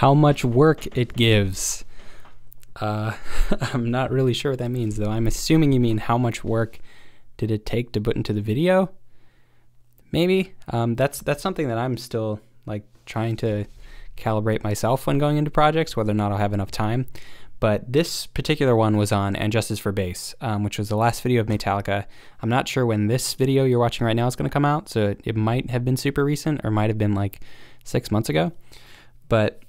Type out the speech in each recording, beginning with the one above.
how much work it gives. I'm not really sure what that means, though. I'm assuming you mean how much work did it take to put into the video? Maybe. That's something that I'm still like trying to calibrate myself when going into projects, whether or not I'll have enough time. But this particular one was on And Justice for Bass, which was the last video of Metallica. I'm not sure when this video you're watching right now is going to come out, so it might have been super recent or might have been like 6 months ago. But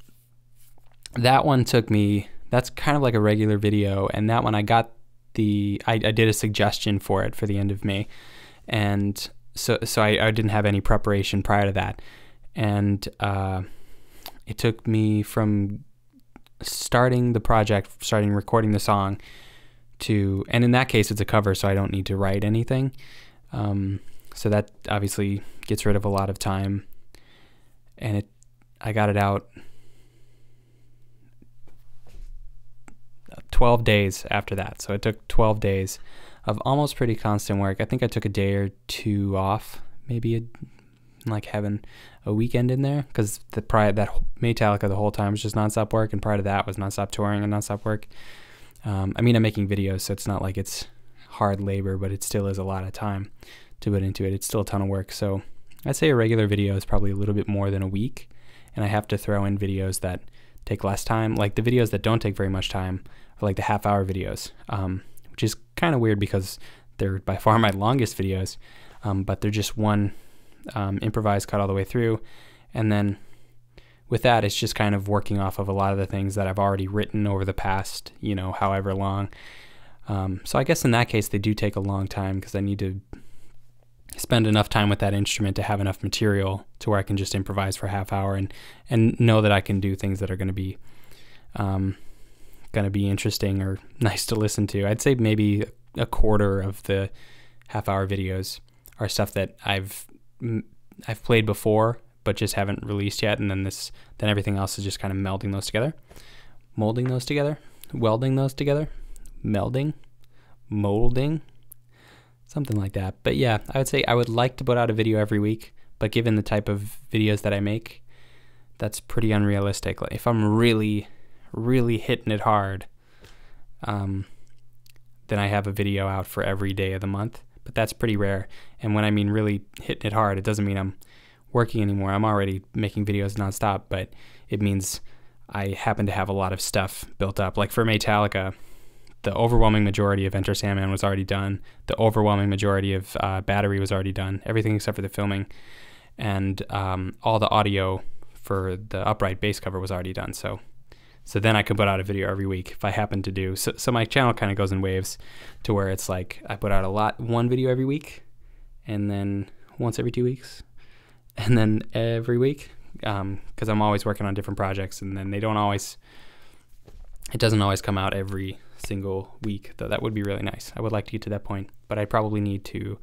that one took me, that's kind of like a regular video, and that one I got I did a suggestion for it for the end of May, and so I didn't have any preparation prior to that, and it took me from starting the project, starting recording the song, and in that case it's a cover, so I don't need to write anything, so that obviously gets rid of a lot of time, and I got it out 12 days after that. So it took 12 days of almost pretty constant work. I think I took a day or two off, maybe like having a weekend in there, because that Metallica the whole time was just nonstop work, and prior to that was nonstop touring and nonstop work. I mean, I'm making videos, so it's not like it's hard labor, but it still is a lot of time to put into it. It's still a ton of work. So I'd say a regular video is probably a little bit more than a week, and I have to throw in videos that take less time. Like the videos that don't take very much time are like the half-hour videos, which is kind of weird because they're by far my longest videos, but they're just one improvised cut all the way through, and then with that it's just kind of working off of a lot of the things that I've already written over the past, however long. So I guess in that case they do take a long time because I need to spend enough time with that instrument to have enough material to where I can just improvise for a half hour and know that I can do things that are going to be interesting or nice to listen to. I'd say maybe a quarter of the half-hour videos are stuff that I've played before but just haven't released yet, and then everything else is just kind of melding those together, molding those together, welding those together, melding, molding, something like that. But yeah, I would say I would like to put out a video every week, but given the type of videos that I make, that's pretty unrealistic. Like if I'm really hitting it hard, then I have a video out for every day of the month, but that's pretty rare. And when I mean really hitting it hard, it doesn't mean I'm working anymore. I'm already making videos nonstop, but it means I happen to have a lot of stuff built up. Like for Metallica, the overwhelming majority of Enter Sandman was already done. The overwhelming majority of Battery was already done. Everything except for the filming, and all the audio for the upright bass cover was already done. So then I could put out a video every week if I happen to do. So my channel kind of goes in waves to where it's like I put out one video every week, and then once every 2 weeks, and then every week, because I'm always working on different projects, and then it doesn't always come out every single week, though that would be really nice. I would like to get to that point, but I probably need to,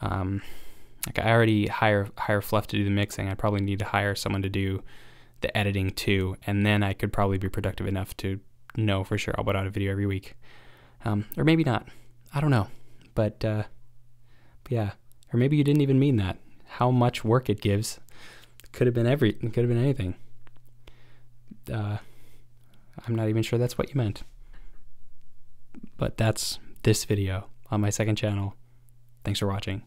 like I already hire Fluff to do the mixing. I probably need to hire someone to do the editing too, and then I could probably be productive enough to know for sure I'll put out a video every week, or maybe not. I don't know, but yeah, or maybe you didn't even mean that. How much work it gives could have been anything. I'm not even sure that's what you meant. But that's this video on my second channel. Thanks for watching.